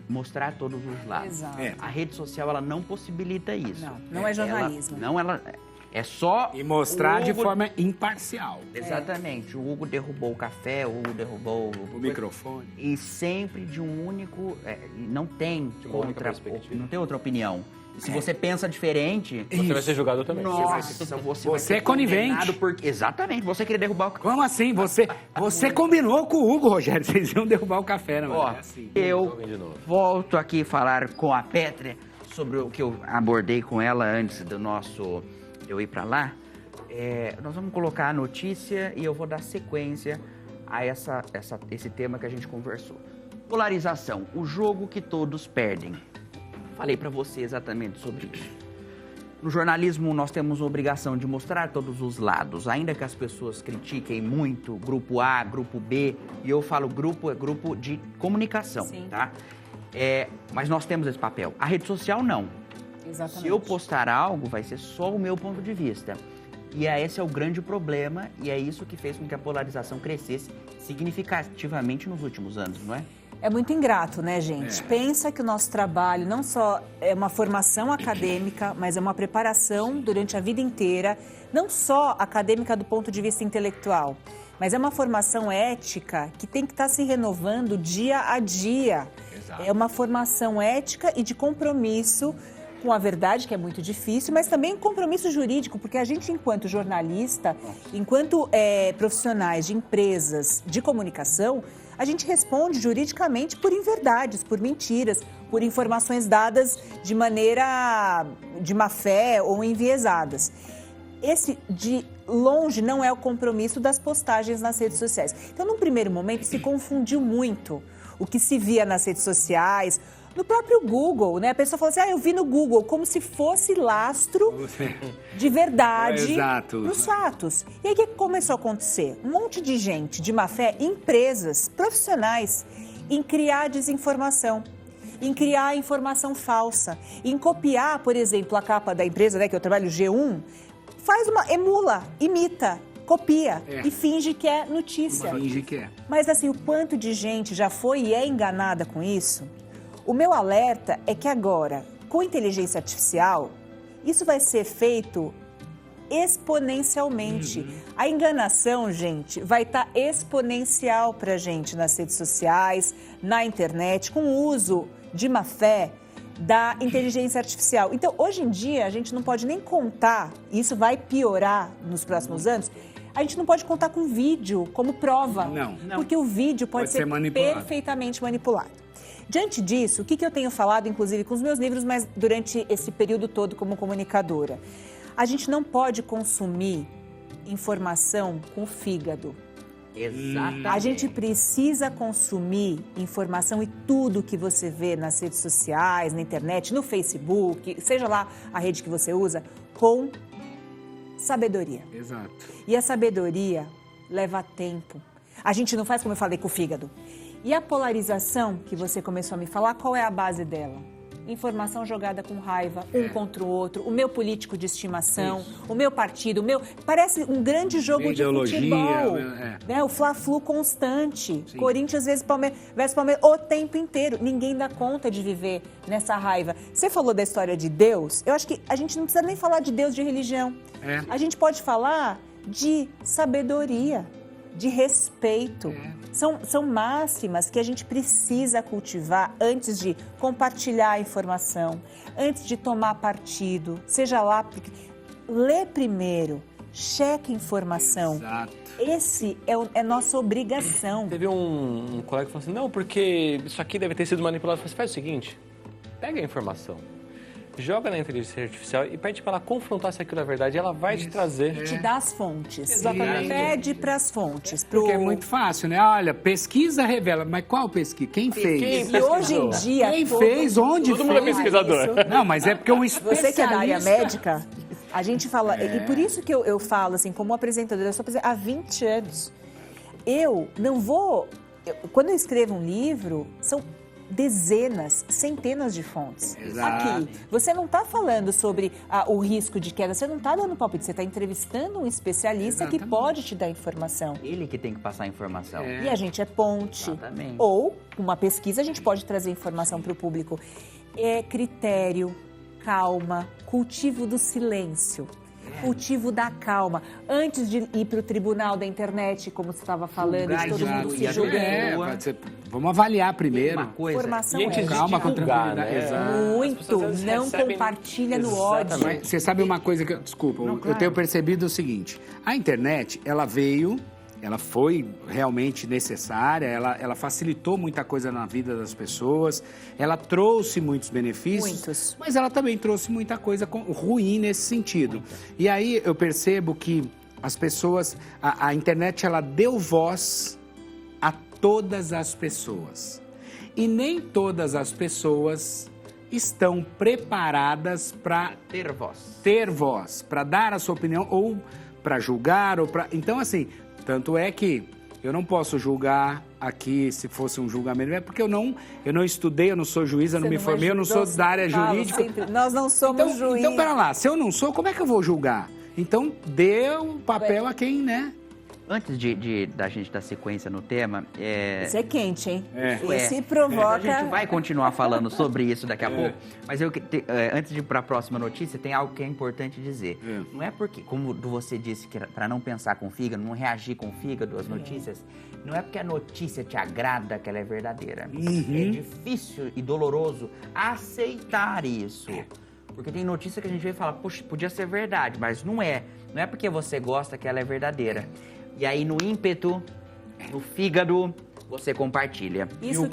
mostrar todos os lados. Exato. A rede social, ela não possibilita isso. Não é jornalismo. Ela é só... E mostrar o de Hugo... forma imparcial. Exatamente. O Hugo derrubou o café, o Hugo derrubou... O microfone. E sempre de um único... não tem perspectiva. não tem outra opinião. E se você pensa diferente... Você vai ser julgado também. Nossa, você vai é ser conivente. condenado porque... Exatamente, você queria derrubar o café. Como assim? Você combinou com o Hugo, Rogério. Vocês iam derrubar o café, não Ó, é assim. eu volto aqui falar com a Petra sobre o que eu abordei com ela antes do nosso... eu ir para lá. Nós vamos colocar a notícia e eu vou dar sequência a esse tema que a gente conversou. Polarização, o jogo que todos perdem. Falei para você exatamente sobre isso. No jornalismo, nós temos a obrigação de mostrar todos os lados, ainda que as pessoas critiquem muito grupo A, grupo B, e eu falo grupo, é grupo de comunicação, Sim. tá? Mas nós temos esse papel. A rede social, não. Exatamente. Se eu postar algo, vai ser só o meu ponto de vista. E esse é o grande problema, e é isso que fez com que a polarização crescesse significativamente nos últimos anos, não é? É muito ingrato, né, gente? Pensa que o nosso trabalho não só é uma formação acadêmica, mas é uma preparação durante a vida inteira, não só acadêmica do ponto de vista intelectual, mas é uma formação ética que tem que estar se renovando dia a dia. É uma formação ética e de compromisso com a verdade, que é muito difícil, mas também um compromisso jurídico, porque a gente, enquanto jornalista, enquanto profissionais de empresas de comunicação, a gente responde juridicamente por inverdades, por mentiras, por informações dadas de maneira de má fé ou enviesadas. Esse, de longe, não é o compromisso das postagens nas redes sociais. Então, num primeiro momento, se confundiu muito o que se via nas redes sociais, no próprio Google, né? A pessoa falou assim, eu vi no Google, como se fosse lastro de verdade nos fatos. E aí, o que começou a acontecer? Um monte de gente de má fé, empresas, profissionais, em criar desinformação, em criar informação falsa, em copiar, por exemplo, a capa da empresa, né, que eu trabalho, G1, emula, imita, copia e finge que é notícia. Finge que é. Mas assim, o quanto de gente já foi e é enganada com isso? O meu alerta é que agora, com inteligência artificial, isso vai ser feito exponencialmente. A enganação, gente, vai estar exponencial para a gente nas redes sociais, na internet, com o uso de má fé da inteligência artificial. Então, hoje em dia, a gente não pode nem contar, e isso vai piorar nos próximos anos, a gente não pode contar com vídeo como prova. Não. Porque o vídeo pode ser perfeitamente manipulado. Diante disso, o que eu tenho falado, inclusive, com os meus livros, mas durante esse período todo como comunicadora? A gente não pode consumir informação com o fígado. Exatamente. A gente precisa consumir informação e tudo que você vê nas redes sociais, na internet, no Facebook, seja lá a rede que você usa, com sabedoria. Exato. E a sabedoria leva tempo. A gente não faz como eu falei com o fígado. E a polarização que você começou a me falar, qual é a base dela? Informação jogada com raiva, um contra o outro, o meu político de estimação, o meu partido, o meu... Parece um grande jogo de futebol. Né? O Fla-Flu constante. Sim. Corinthians versus Palmeiras o tempo inteiro. Ninguém dá conta de viver nessa raiva. Você falou da história de Deus. Eu acho que a gente não precisa nem falar de Deus, de religião. A gente pode falar de sabedoria, de respeito. São máximas que a gente precisa cultivar antes de compartilhar a informação, antes de tomar partido, seja lá, porque lê primeiro, cheque a informação. Exato. Esse é nossa obrigação. Teve um colega que falou assim, não, porque isso aqui deve ter sido manipulado. Eu falei, faz o seguinte, pega a informação, joga na inteligência artificial e pede para ela confrontar se aquilo é verdade. Ela vai te trazer. Te dá as fontes. Exatamente. Pede para as fontes. Porque é muito fácil, né? Olha, pesquisa revela. Mas qual pesquisa? Quem fez? E hoje em dia... Quem fez? Onde todo fez? Todo mundo é pesquisador. Não, mas é porque um especialista... Você que é da área médica, a gente fala... E por isso que eu falo, assim, como apresentadora, eu sou apresentadora há 20 anos. Eu não vou... Quando eu escrevo um livro, são dezenas, centenas de fontes. Exato. Aqui, você não está falando sobre o risco de queda, você não está dando palpite, você está entrevistando um especialista que pode te dar informação. Ele que tem que passar a informação. E a gente é ponte. Exatamente. Ou, com uma pesquisa, a gente pode trazer informação para o público. É critério, calma, cultivo do silêncio. Cultivo da calma. Antes de ir para o tribunal da internet, como você estava falando, de todo mundo se julgando. Vamos avaliar primeiro. Uma coisa. Formação e antes de calma, com tranquilidade. Exato. Muito. Não compartilha no ódio. Mas você sabe uma coisa que... Desculpa, eu tenho percebido o seguinte. A internet, ela foi realmente necessária, ela facilitou muita coisa na vida das pessoas, ela trouxe muitos benefícios, mas ela também trouxe muita coisa ruim nesse sentido. E aí eu percebo que as pessoas, a internet, ela deu voz a todas as pessoas. E nem todas as pessoas estão preparadas para ter voz, para dar a sua opinião ou para julgar, ou para... Então, assim... Tanto é que eu não posso julgar aqui se fosse um julgamento, é porque eu não estudei, eu não sou juiz, eu não me formei, eu não sou da área jurídica. Sempre. Nós não somos juízes. Então, pera lá, se eu não sou, como é que eu vou julgar? Então, dê o papel a quem, né? Antes da gente dar sequência no tema... Isso é quente, hein? Esse provoca... A gente vai continuar falando sobre isso daqui a pouco, mas antes de ir para a próxima notícia, tem algo que é importante dizer. Não é porque, como você disse, que para não pensar com o fígado, não reagir com o fígado às notícias, não é porque a notícia te agrada que ela é verdadeira. É difícil e doloroso aceitar isso. Porque tem notícia que a gente vê e fala, poxa, podia ser verdade, mas não é. Não é porque você gosta que ela é verdadeira. E aí, no ímpeto, no fígado, você compartilha. Isso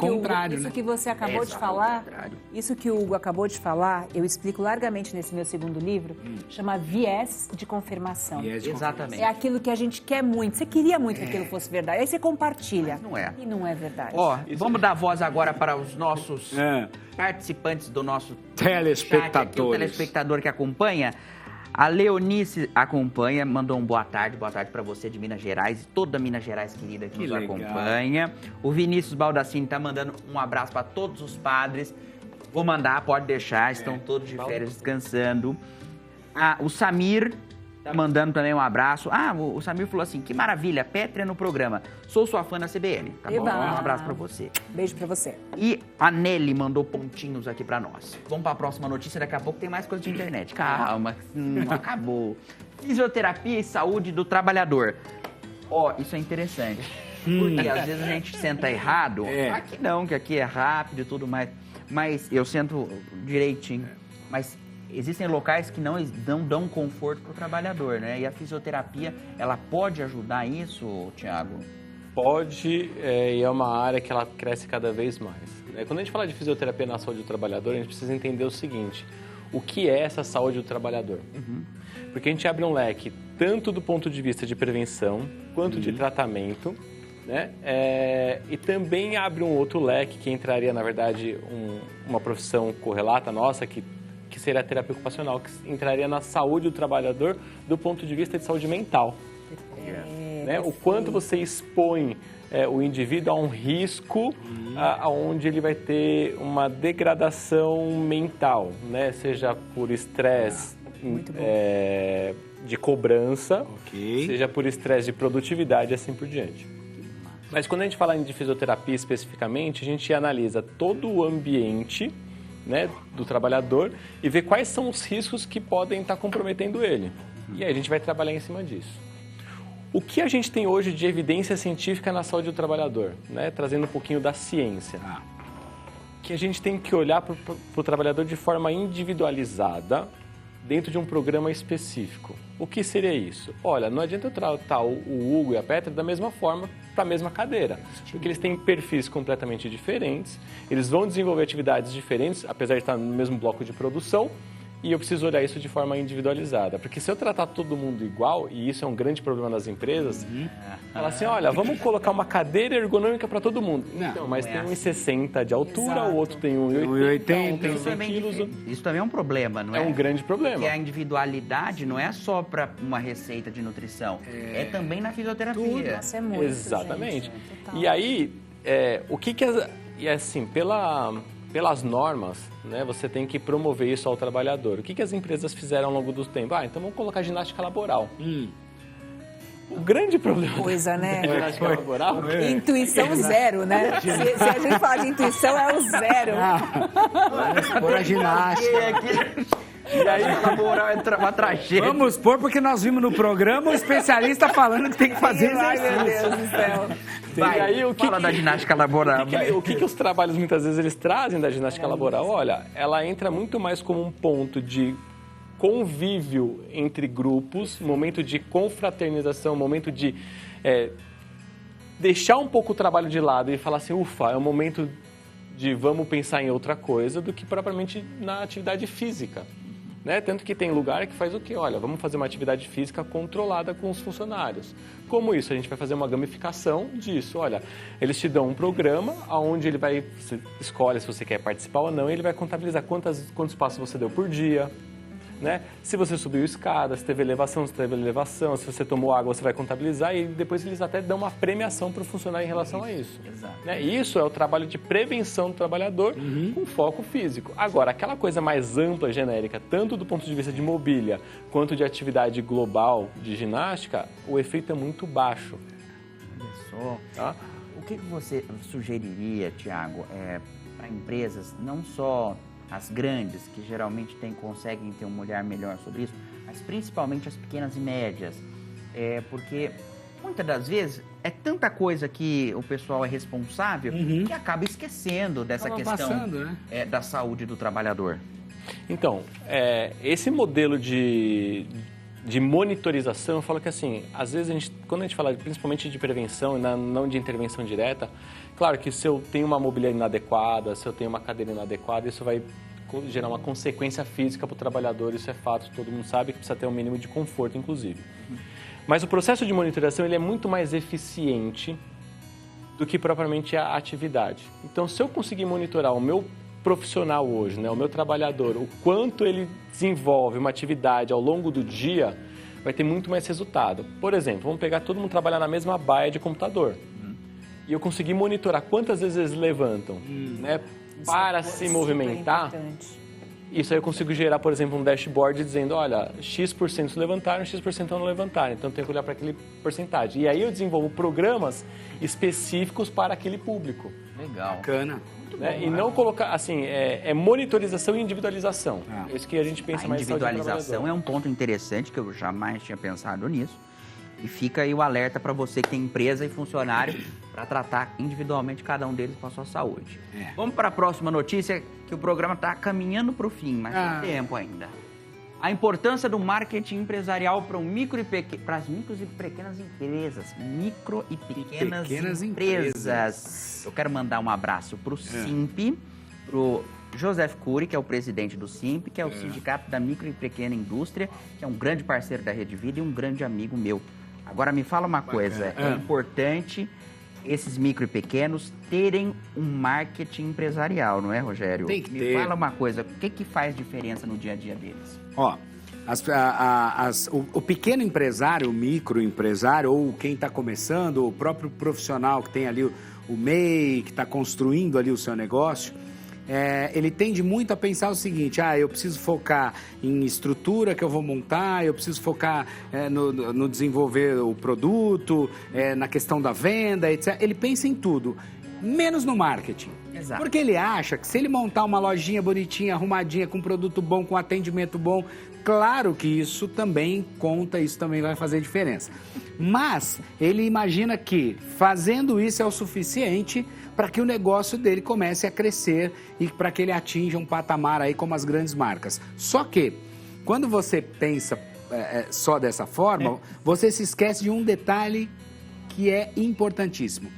que você acabou de falar, isso que o Hugo acabou de falar, eu explico largamente nesse meu segundo livro, chama viés de confirmação. Exatamente. É aquilo que a gente quer muito. Você queria muito que aquilo fosse verdade. Aí você compartilha. Mas não é. E não é verdade. Vamos dar voz agora para os nossos participantes do nosso telespectadores. Chat aqui, o telespectador que acompanha. A Leonice acompanha, mandou um boa tarde para você de Minas Gerais e toda Minas Gerais querida que nos acompanha. O Vinícius Baldacini tá mandando um abraço para todos os padres. Vou mandar, pode deixar, estão todos de férias descansando. O Samir tá mandando também um abraço. O Samir falou assim, que maravilha, Pétrea no programa. Sou sua fã da CBN. Tá bom? Um abraço pra você. Beijo pra você. E a Nelly mandou pontinhos aqui pra nós. Vamos pra próxima notícia, daqui a pouco tem mais coisa de internet. Calma, não acabou. Fisioterapia e saúde do trabalhador. Isso é interessante. Porque às vezes a gente senta errado. Aqui não, que aqui é rápido e tudo mais. Mas eu sento direitinho. Mas... existem locais que não dão conforto para o trabalhador, né? E a fisioterapia, ela pode ajudar isso, Thiago? Pode, e é uma área que ela cresce cada vez mais. Quando a gente fala de fisioterapia na saúde do trabalhador, a gente precisa entender o seguinte, o que é essa saúde do trabalhador? Porque a gente abre um leque, tanto do ponto de vista de prevenção, quanto de tratamento, né? E também abre um outro leque que entraria, na verdade, uma profissão correlata nossa, que seria a terapia ocupacional, que entraria na saúde do trabalhador do ponto de vista de saúde mental. Né? O quanto você expõe o indivíduo a um risco onde ele vai ter uma degradação mental, né? Seja por estresse de cobrança, seja por estresse de produtividade e assim por diante. Mas quando a gente fala de fisioterapia especificamente, a gente analisa todo o ambiente, né, do trabalhador e ver quais são os riscos que podem estar comprometendo ele. E aí a gente vai trabalhar em cima disso. O que a gente tem hoje de evidência científica na saúde do trabalhador, né, trazendo um pouquinho da ciência? Que a gente tem que olhar para o trabalhador de forma individualizada, dentro de um programa específico. O que seria isso? Olha, não adianta eu tratar o Hugo e a Pétrea da mesma forma para a mesma cadeira, porque eles têm perfis completamente diferentes, eles vão desenvolver atividades diferentes, apesar de estar no mesmo bloco de produção, e eu preciso olhar isso de forma individualizada, porque se eu tratar todo mundo igual, e isso é um grande problema das empresas, falar assim, olha, vamos colocar uma cadeira ergonômica para todo mundo. Então, mas tem 1,60 de altura, o outro tem 1,80, um tem 100 quilos. Isso também é um problema, não é? É um grande problema. Porque a individualidade não é só para uma receita de nutrição, é também na fisioterapia. Tudo, isso é muito, exatamente. Gente, e aí, o que e assim, pelas normas, né, você tem que promover isso ao trabalhador. O que as empresas fizeram ao longo do tempo? Então vamos colocar ginástica laboral. O grande problema né? da ginástica laboral... Intuição zero, né? Se a gente falar de intuição, é o zero. Vamos pôr a ginástica. E aí, laboral é uma tragédia. Vamos pôr, porque nós vimos no programa o especialista falando que tem que fazer exercício. Ai, meu Deus do céu. Vai, aí, fala da ginástica laboral. O que os trabalhos, muitas vezes, eles trazem da ginástica laboral? Olha, ela entra muito mais como um ponto de convívio entre grupos, momento de confraternização, momento de deixar um pouco o trabalho de lado e falar assim, ufa, é um momento de vamos pensar em outra coisa do que propriamente na atividade física. Né? Tanto que tem lugar que faz o quê? Olha, vamos fazer uma atividade física controlada com os funcionários. Como isso? A gente vai fazer uma gamificação disso. Olha, eles te dão um programa onde ele vai, você escolhe se você quer participar ou não, e ele vai contabilizar quantos passos você deu por dia, né? Se você subiu escada, se teve elevação, se você tomou água, você vai contabilizar e depois eles até dão uma premiação para o funcionário em relação a isso. Exato. Né? Isso é o trabalho de prevenção do trabalhador com foco físico. Agora, aquela coisa mais ampla, genérica, tanto do ponto de vista de mobília quanto de atividade global de ginástica, o efeito é muito baixo. Olha só. Tá? O que você sugeriria, Tiago, para empresas, não só as grandes, que geralmente conseguem ter um olhar melhor sobre isso, mas principalmente as pequenas e médias? Porque muitas das vezes é tanta coisa que o pessoal é responsável que acaba esquecendo dessa questão da saúde do trabalhador. Então, esse modelo de monitorização, eu falo que assim, às vezes quando a gente fala principalmente de prevenção e não de intervenção direta, claro que se eu tenho uma mobília inadequada, se eu tenho uma cadeira inadequada, isso vai gerar uma consequência física para o trabalhador, isso é fato, todo mundo sabe que precisa ter um mínimo de conforto, inclusive. Mas o processo de monitoração ele é muito mais eficiente do que propriamente a atividade. Então, se eu conseguir monitorar o meu profissional hoje, né, o meu trabalhador, o quanto ele desenvolve uma atividade ao longo do dia, vai ter muito mais resultado. Por exemplo, vamos pegar todo mundo trabalhar na mesma baia de computador. E eu conseguir monitorar quantas vezes eles levantam, né, para se movimentar. Isso aí eu consigo gerar, por exemplo, um dashboard dizendo, olha, X% levantaram, X% não levantaram. Então, eu tenho que olhar para aquele porcentagem. E aí eu desenvolvo programas específicos para aquele público. Legal. Bacana. Né? E não colocar, assim, monitorização e individualização. É isso que a gente pensa mais. A individualização é um ponto interessante, que eu jamais tinha pensado nisso. E fica aí o alerta para você que tem empresa e funcionário para tratar individualmente cada um deles com a sua saúde. Vamos para a próxima notícia, que o programa está caminhando para o fim, mas tem tempo ainda. A importância do marketing empresarial para as micro e pequenas empresas. Micro e pequenas empresas. Eu quero mandar um abraço para o SIMP, para o Joseph Cury, que é o presidente do SIMP, que é o Sindicato da Micro e Pequena Indústria, que é um grande parceiro da Rede Vida e um grande amigo meu. Agora, me fala uma coisa, é importante esses micro e pequenos terem um marketing empresarial, não é, Rogério? Tem que ter. Me fala uma coisa, o que faz diferença no dia a dia deles? Ó, o pequeno empresário, o microempresário, ou quem está começando, o próprio profissional que tem ali o MEI, que está construindo ali o seu negócio, ele tende muito a pensar o seguinte, eu preciso focar em estrutura que eu vou montar, eu preciso focar no desenvolver o produto, na questão da venda, etc. Ele pensa em tudo, menos no marketing. Exato. Porque ele acha que se ele montar uma lojinha bonitinha, arrumadinha, com produto bom, com atendimento bom, claro que isso também conta, isso também vai fazer diferença. Mas ele imagina que fazendo isso é o suficiente para que o negócio dele comece a crescer e para que ele atinja um patamar aí como as grandes marcas. Só que, quando você pensa só dessa forma, você se esquece de um detalhe que é importantíssimo.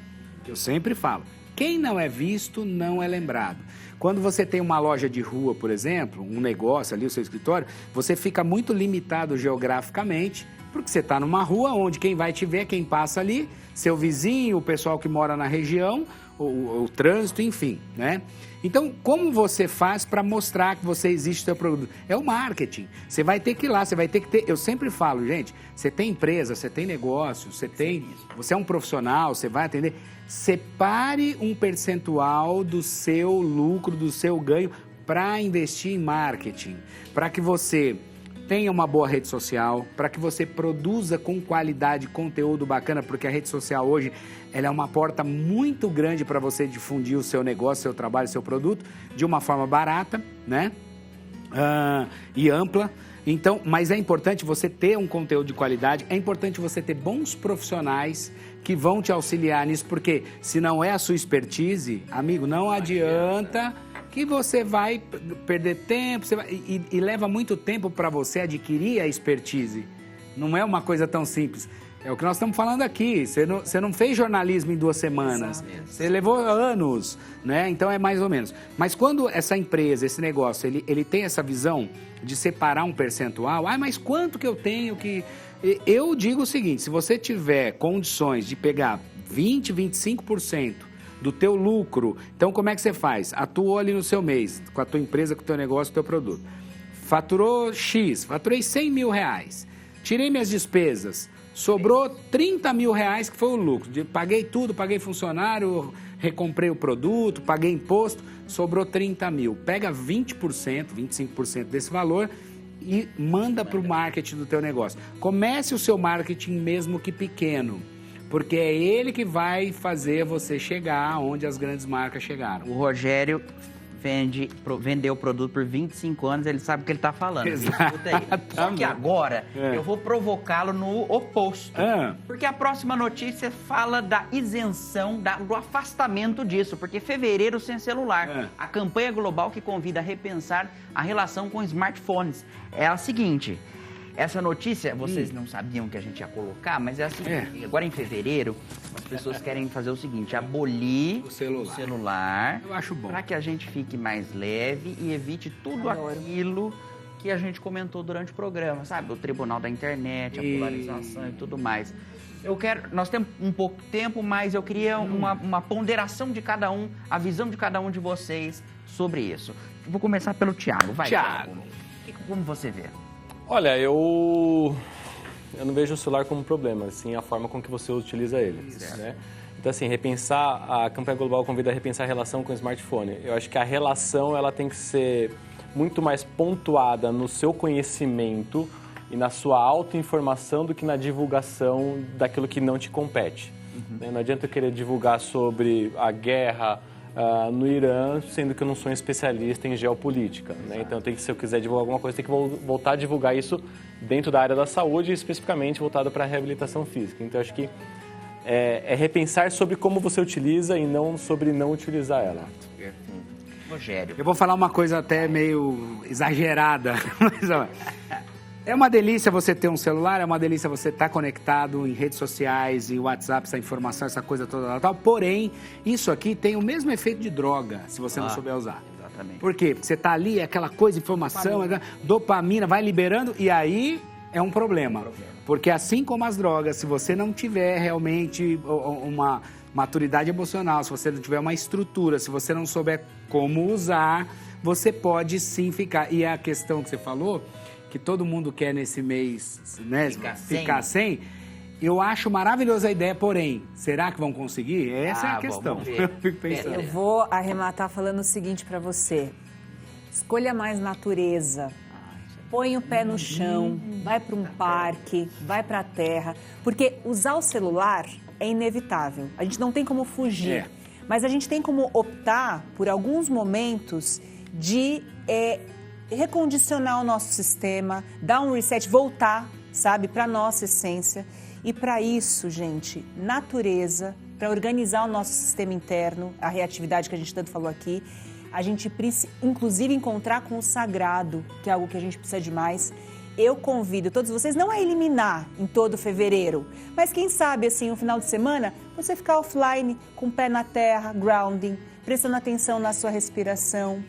Eu sempre falo, quem não é visto não é lembrado. Quando você tem uma loja de rua, por exemplo, um negócio ali, o seu escritório, você fica muito limitado geograficamente, porque você está numa rua onde quem vai te ver é quem passa ali, seu vizinho, o pessoal que mora na região, o trânsito, enfim, né? Então, como você faz para mostrar que você existe no seu produto? É o marketing. Você vai ter que ir lá, você vai ter que ter... Eu sempre falo, gente, você tem empresa, você tem negócio, você é um profissional, você vai atender... Separe um percentual do seu lucro, do seu ganho, para investir em marketing, para que você tenha uma boa rede social, para que você produza com qualidade conteúdo bacana, porque a rede social hoje ela é uma porta muito grande para você difundir o seu negócio, seu trabalho, seu produto, de uma forma barata, né? E ampla. Então, mas é importante você ter um conteúdo de qualidade, é importante você ter bons profissionais que vão te auxiliar nisso, porque se não é a sua expertise, amigo, não adianta que você vai perder tempo, e leva muito tempo para você adquirir a expertise. Não é uma coisa tão simples. É o que nós estamos falando aqui. Você não fez jornalismo em 2 semanas. Você levou anos, né? Então é mais ou menos. Mas quando essa empresa, esse negócio, ele tem essa visão de separar um percentual, mas quanto que eu tenho que... Eu digo o seguinte, se você tiver condições de pegar 20%, 25% do teu lucro, então como é que você faz? Atuou ali no seu mês, com a tua empresa, com o teu negócio, com o teu produto. faturou X, faturei 100 mil reais. Tirei minhas despesas, sobrou 30 mil reais que foi o lucro. Paguei tudo, paguei funcionário, recomprei o produto, paguei imposto, sobrou 30 mil. Pega 20%, 25% desse valor e manda para o marketing do teu negócio. Comece o seu marketing mesmo que pequeno, porque é ele que vai fazer você chegar onde as grandes marcas chegaram. O Rogério vendeu o produto por 25 anos, ele sabe o que ele está falando. Exatamente. Só que agora eu vou provocá-lo no oposto. Porque a próxima notícia fala da isenção, do afastamento disso. Porque fevereiro sem celular. A campanha global que convida a repensar a relação com smartphones. É a seguinte... Essa notícia, vocês não sabiam que a gente ia colocar, mas é assim, agora em fevereiro, as pessoas querem fazer o seguinte, abolir o celular. Eu acho bom. Para que a gente fique mais leve e evite tudo aquilo que a gente comentou durante o programa, sabe? O tribunal da internet, a polarização e tudo mais. Nós temos um pouco tempo, mas eu queria uma ponderação de cada um, a visão de cada um de vocês sobre isso. Vou começar pelo Thiago. Vai, Thiago. Como você vê? Olha, eu não vejo o celular como um problema, assim, a forma com que você utiliza ele, né? Então, assim, a campanha global convida a repensar a relação com o smartphone. Eu acho que a relação, ela tem que ser muito mais pontuada no seu conhecimento e na sua autoinformação do que na divulgação daquilo que não te compete. Não adianta eu querer divulgar sobre a guerra no Irã, sendo que eu não sou um especialista em geopolítica, né? Então, se eu quiser divulgar alguma coisa, tem que voltar a divulgar isso dentro da área da saúde, especificamente voltado para a reabilitação física. Então, acho que é repensar sobre como você utiliza e não sobre não utilizar ela. Rogério. Eu vou falar uma coisa até meio exagerada, mas ó, é uma delícia você ter um celular, é uma delícia você estar conectado em redes sociais, em WhatsApp, essa informação, essa coisa toda tal. Porém, isso aqui tem o mesmo efeito de droga, se você não souber usar. Exatamente. Por quê? Porque você está ali, aquela coisa, informação, dopamina, vai liberando e aí é um problema. Porque assim como as drogas, se você não tiver realmente uma maturidade emocional, se você não tiver uma estrutura, se você não souber como usar, você pode sim ficar. E a questão que você falou, que todo mundo quer nesse mês, né, ficar sem, eu acho maravilhosa a ideia, porém, será que vão conseguir? Essa é a questão. Eu fico pensando. Eu vou arrematar falando o seguinte para você. Escolha mais natureza. Põe o pé no chão, vai para um parque, vai para a terra. Porque usar o celular é inevitável. A gente não tem como fugir. Mas a gente tem como optar por alguns momentos de recondicionar o nosso sistema, dar um reset, voltar, sabe, para a nossa essência. E para isso, gente, natureza, para organizar o nosso sistema interno, a reatividade que a gente tanto falou aqui, a gente precisa, inclusive, encontrar com o sagrado, que é algo que a gente precisa demais. Eu convido todos vocês não a eliminar em todo fevereiro, mas quem sabe, assim, um final de semana, você ficar offline, com o pé na terra, grounding, prestando atenção na sua respiração,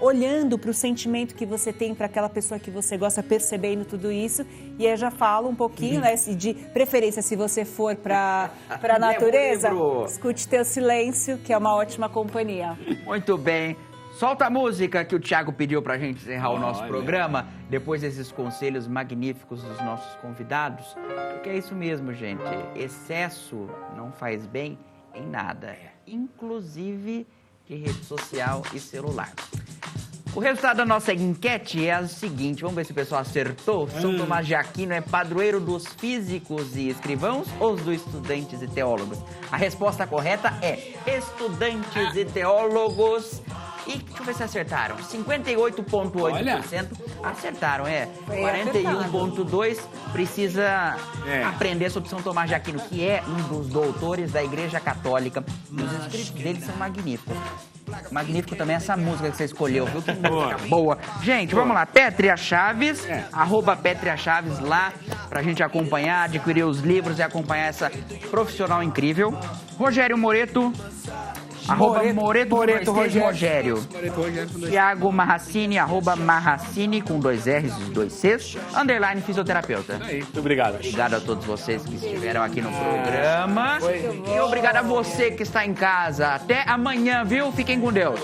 olhando para o sentimento que você tem para aquela pessoa que você gosta, percebendo tudo isso. E aí eu já falo um pouquinho, né, de preferência, se você for para a natureza, escute teu silêncio, que é uma ótima companhia. Muito bem. Solta a música que o Thiago pediu pra gente encerrar o nosso programa, depois desses conselhos magníficos dos nossos convidados. Porque é isso mesmo, gente. Excesso não faz bem em nada, inclusive de rede social e celular. O resultado da nossa enquete é o seguinte, vamos ver se o pessoal acertou. São Tomás de Aquino é padroeiro dos físicos e escrivãos ou dos estudantes e teólogos? A resposta correta é estudantes e teólogos. E deixa eu ver se acertaram. 58,8% acertaram, 41,2% precisa aprender sobre São Tomás de Aquino, que é um dos doutores da Igreja Católica. Os escritos dele são magníficos. Magnífico também essa música que você escolheu, viu? Que música boa. Gente, vamos lá. Pétria Chaves, @Pétria Chaves lá, pra gente acompanhar, adquirir os livros e acompanhar essa profissional incrível. Rogério Moreto, @Moreto Rogério. Thiago Marracini, @Marracini com 2 R's e 2 C's, _ fisioterapeuta. Muito obrigado. Obrigado a todos vocês que estiveram aqui no programa. E obrigado a você que está em casa. Até amanhã, viu? Fiquem com Deus.